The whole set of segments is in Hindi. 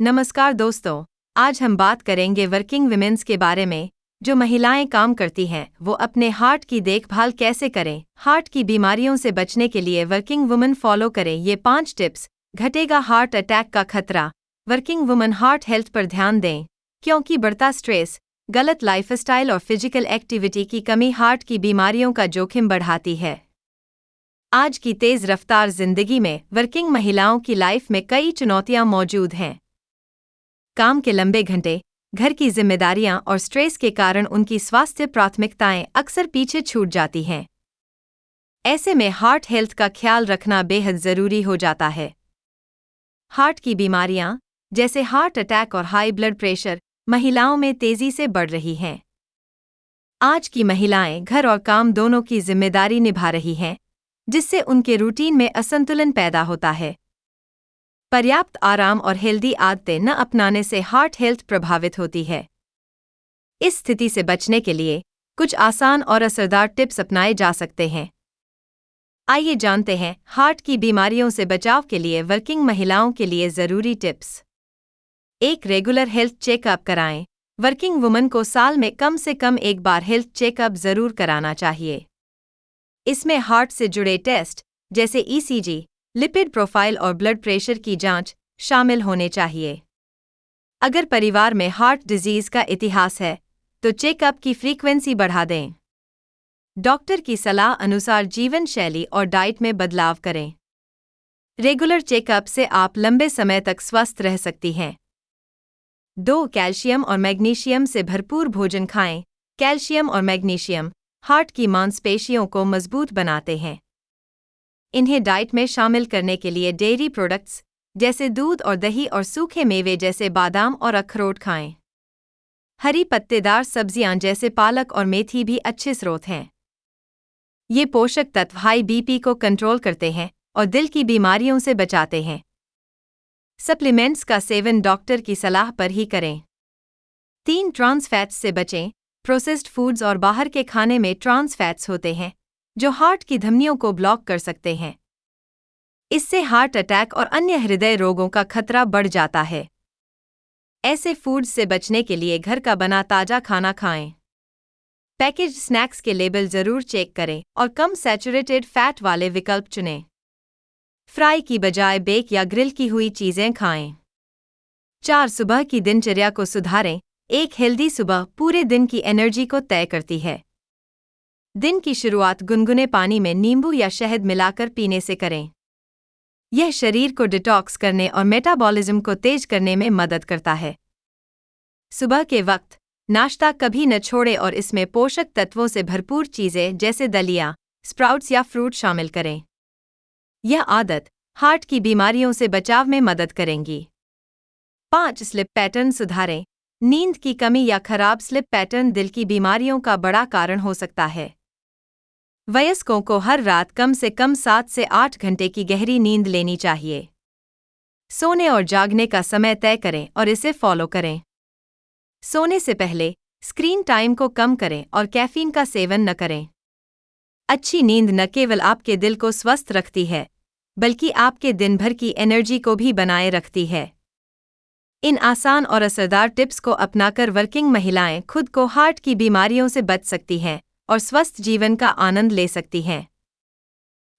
नमस्कार दोस्तों, आज हम बात करेंगे वर्किंग विमेन्स के बारे में। जो महिलाएं काम करती हैं वो अपने हार्ट की देखभाल कैसे करें। हार्ट की बीमारियों से बचने के लिए वर्किंग वुमन फॉलो करें ये 5 टिप्स। घटेगा हार्ट अटैक का खतरा। वर्किंग वुमन हार्ट हेल्थ पर ध्यान दें, क्योंकि बढ़ता स्ट्रेस, गलत लाइफस्टाइल और फिजिकल एक्टिविटी की कमी हार्ट की बीमारियों का जोखिम बढ़ाती है। आज की तेज रफ्तार जिंदगी में वर्किंग महिलाओं की लाइफ में कई चुनौतियां मौजूद हैं। काम के लंबे घंटे, घर की जिम्मेदारियां और स्ट्रेस के कारण उनकी स्वास्थ्य प्राथमिकताएं अक्सर पीछे छूट जाती हैं। ऐसे में हार्ट हेल्थ का ख्याल रखना बेहद जरूरी हो जाता है। हार्ट की बीमारियां, जैसे हार्ट अटैक और हाई ब्लड प्रेशर, महिलाओं में तेजी से बढ़ रही हैं। आज की महिलाएं घर और काम दोनों की जिम्मेदारी निभा रही हैं, जिससे उनके रूटीन में असंतुलन पैदा होता है। पर्याप्त आराम और हेल्दी आदतें न अपनाने से हार्ट हेल्थ प्रभावित होती है। इस स्थिति से बचने के लिए कुछ आसान और असरदार टिप्स अपनाए जा सकते हैं। आइए जानते हैं हार्ट की बीमारियों से बचाव के लिए वर्किंग महिलाओं के लिए जरूरी टिप्स। 1. रेगुलर हेल्थ चेकअप कराएं। वर्किंग वुमन को साल में कम से कम एक बार हेल्थ चेकअप जरूर कराना चाहिए। इसमें हार्ट से जुड़े टेस्ट, जैसे ईसीजी, लिपिड प्रोफाइल और ब्लड प्रेशर की जांच शामिल होने चाहिए। अगर परिवार में हार्ट डिजीज का इतिहास है, तो चेकअप की फ्रीक्वेंसी बढ़ा दें। डॉक्टर की सलाह अनुसार जीवन शैली और डाइट में बदलाव करें। रेगुलर चेकअप से आप लंबे समय तक स्वस्थ रह सकती हैं। 2. कैल्शियम और मैग्नीशियम से भरपूर भोजन खाएं। कैल्शियम और मैग्नीशियम हार्ट की मांसपेशियों को मजबूत बनाते हैं। इन्हें डाइट में शामिल करने के लिए डेयरी प्रोडक्ट्स, जैसे दूध और दही और सूखे मेवे जैसे बादाम और अखरोट खाएं। हरी पत्तेदार सब्जियां जैसे पालक और मेथी भी अच्छे स्रोत हैं। ये पोषक तत्व हाई बीपी को कंट्रोल करते हैं और दिल की बीमारियों से बचाते हैं। सप्लीमेंट्स का सेवन डॉक्टर की सलाह पर ही करें। 3. ट्रांस फैट्स से बचें। प्रोसेस्ड फूड्स और बाहर के खाने में ट्रांस फैट्स होते हैं, जो हार्ट की धमनियों को ब्लॉक कर सकते हैं। इससे हार्ट अटैक और अन्य हृदय रोगों का खतरा बढ़ जाता है। ऐसे फूड्स से बचने के लिए घर का बना ताजा खाना खाएं। पैकेज्ड स्नैक्स के लेबल जरूर चेक करें और कम सैचुरेटेड फैट वाले विकल्प चुनें। फ्राई की बजाय बेक या ग्रिल की हुई चीजें खाएं। 4. सुबह की दिनचर्या को सुधारें। एक हेल्दी सुबह पूरे दिन की एनर्जी को तय करती है। दिन की शुरुआत गुनगुने पानी में नींबू या शहद मिलाकर पीने से करें। यह शरीर को डिटॉक्स करने और मेटाबॉलिज्म को तेज करने में मदद करता है। सुबह के वक्त नाश्ता कभी न छोड़ें और इसमें पोषक तत्वों से भरपूर चीजें जैसे दलिया, स्प्राउट्स या फ्रूट शामिल करें। यह आदत हार्ट की बीमारियों से बचाव में मदद करेंगी। 5. स्लिप पैटर्न सुधारें। नींद की कमी या खराब स्लिप पैटर्न दिल की बीमारियों का बड़ा कारण हो सकता है। वयस्कों को हर रात कम से कम 7 से 8 घंटे की गहरी नींद लेनी चाहिए। सोने और जागने का समय तय करें और इसे फॉलो करें। सोने से पहले स्क्रीन टाइम को कम करें और कैफीन का सेवन न करें। अच्छी नींद न केवल आपके दिल को स्वस्थ रखती है, बल्कि आपके दिन भर की एनर्जी को भी बनाए रखती है। इन आसान और असरदार टिप्स को अपनाकर वर्किंग महिलाएं खुद को हार्ट की बीमारियों से बच सकती हैं और स्वस्थ जीवन का आनंद ले सकती हैं।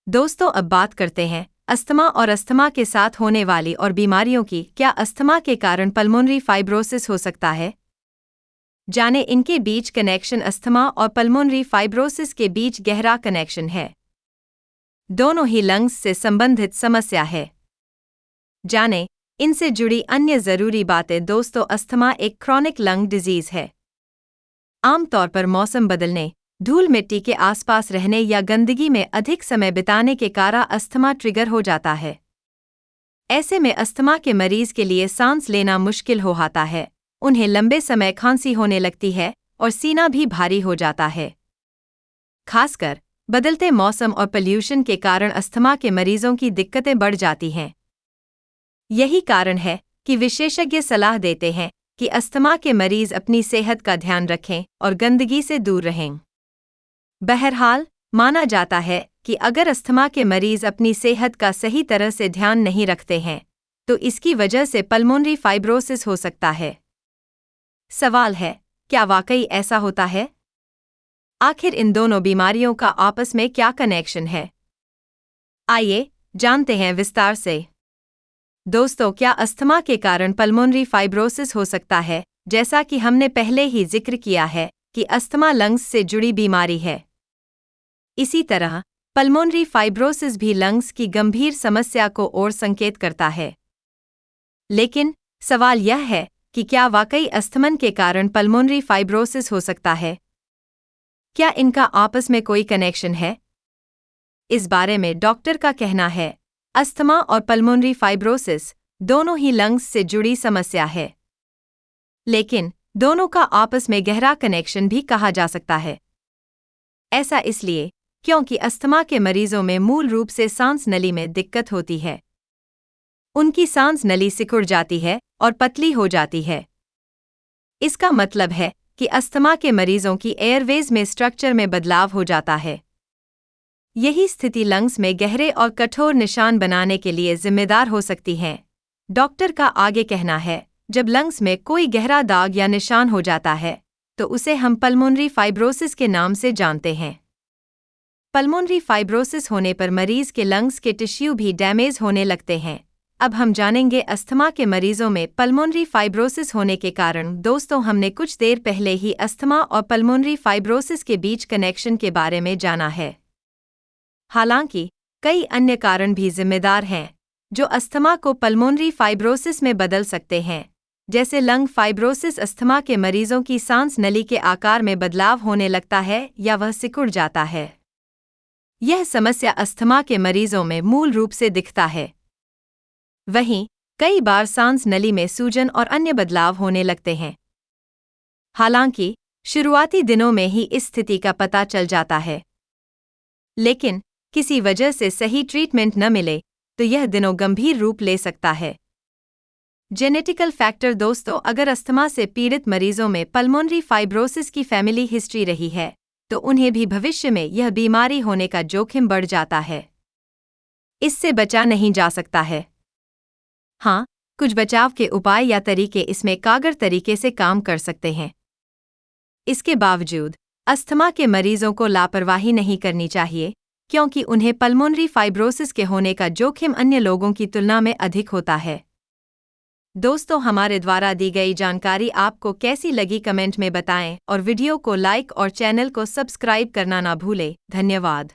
दोस्तों, अब बात करते हैं अस्थमा और अस्थमा के साथ होने वाली और बीमारियों की। क्या अस्थमा के कारण पल्मोनरी फाइब्रोसिस हो सकता है? जाने इनके बीच कनेक्शन। अस्थमा और पल्मोनरी फाइब्रोसिस के बीच गहरा कनेक्शन है। दोनों ही लंग्स से संबंधित समस्या है। जाने इनसे जुड़ी अन्य जरूरी बातें। दोस्तों, अस्थमा एक क्रॉनिक लंग डिजीज है। आमतौर पर मौसम बदलने, धूल मिट्टी के आसपास रहने या गंदगी में अधिक समय बिताने के कारण अस्थमा ट्रिगर हो जाता है। ऐसे में अस्थमा के मरीज के लिए सांस लेना मुश्किल हो जाता है, उन्हें लंबे समय खांसी होने लगती है और सीना भी भारी हो जाता है। खासकर बदलते मौसम और पोल्यूशन के कारण अस्थमा के मरीजों की दिक्कतें बढ़ जाती हैं। यही कारण है कि विशेषज्ञ सलाह देते हैं कि अस्थमा के मरीज अपनी सेहत का ध्यान रखें और गंदगी से दूर रहें। बहरहाल, माना जाता है कि अगर अस्थमा के मरीज अपनी सेहत का सही तरह से ध्यान नहीं रखते हैं, तो इसकी वजह से पल्मोनरी फाइब्रोसिस हो सकता है। सवाल है, क्या वाकई ऐसा होता है? आखिर इन दोनों बीमारियों का आपस में क्या कनेक्शन है? आइए जानते हैं विस्तार से। दोस्तों, क्या अस्थमा के कारण पल्मोनरी फाइब्रोसिस हो सकता है? जैसा कि हमने पहले ही जिक्र किया है कि अस्थमा लंग्स से जुड़ी बीमारी है। इसी तरह पल्मोनरी फाइब्रोसिस भी लंग्स की गंभीर समस्या को ओर संकेत करता है। लेकिन सवाल यह है कि क्या वाकई अस्थमन के कारण पल्मोनरी फाइब्रोसिस हो सकता है? क्या इनका आपस में कोई कनेक्शन है? इस बारे में डॉक्टर का कहना है, अस्थमा और पल्मोनरी फाइब्रोसिस दोनों ही लंग्स से जुड़ी समस्या है। लेकिन दोनों का आपस में गहरा कनेक्शन भी कहा जा सकता है। ऐसा इसलिए क्योंकि अस्थमा के मरीजों में मूल रूप से सांस नली में दिक्कत होती है। उनकी सांस नली सिकुड़ जाती है और पतली हो जाती है। इसका मतलब है कि अस्थमा के मरीजों की एयरवेज में स्ट्रक्चर में बदलाव हो जाता है। यही स्थिति लंग्स में गहरे और कठोर निशान बनाने के लिए जिम्मेदार हो सकती है। डॉक्टर का आगे कहना है, जब लंग्स में कोई गहरा दाग या निशान हो जाता है तो उसे हम पल्मोनरी फाइब्रोसिस के नाम से जानते हैं। पल्मोनरी फाइब्रोसिस होने पर मरीज के लंग्स के टिश्यू भी डैमेज होने लगते हैं। अब हम जानेंगे अस्थमा के मरीजों में पल्मोनरी फाइब्रोसिस होने के कारण। दोस्तों, हमने कुछ देर पहले ही अस्थमा और पल्मोनरी फाइब्रोसिस के बीच कनेक्शन के बारे में जाना है। हालांकि कई अन्य कारण भी जिम्मेदार हैं जो अस्थमा को पल्मोनरी फाइब्रोसिस में बदल सकते हैं, जैसे लंग फाइब्रोसिस। अस्थमा के मरीजों की सांस नली के आकार में बदलाव होने लगता है या वह सिकुड़ जाता है। यह समस्या अस्थमा के मरीजों में मूल रूप से दिखता है। वहीं कई बार सांस नली में सूजन और अन्य बदलाव होने लगते हैं। हालांकि शुरुआती दिनों में ही इस स्थिति का पता चल जाता है, लेकिन किसी वजह से सही ट्रीटमेंट न मिले तो यह दिनों गंभीर रूप ले सकता है। Genetical factor. दोस्तों, अगर अस्थमा से पीड़ित मरीजों में पल्मोनरी फाइब्रोसिस की फैमिली हिस्ट्री रही है तो उन्हें भी भविष्य में यह बीमारी होने का जोखिम बढ़ जाता है। इससे बचा नहीं जा सकता है। हाँ, कुछ बचाव के उपाय या तरीके इसमें कारगर तरीके से काम कर सकते हैं। इसके बावजूद अस्थमा के मरीजों को लापरवाही नहीं करनी चाहिए, क्योंकि उन्हें पल्मोनरी फाइब्रोसिस के होने का जोखिम अन्य लोगों की तुलना में अधिक होता है। दोस्तों, हमारे द्वारा दी गई जानकारी आपको कैसी लगी कमेंट में बताएं और वीडियो को लाइक और चैनल को सब्सक्राइब करना ना भूलें। धन्यवाद।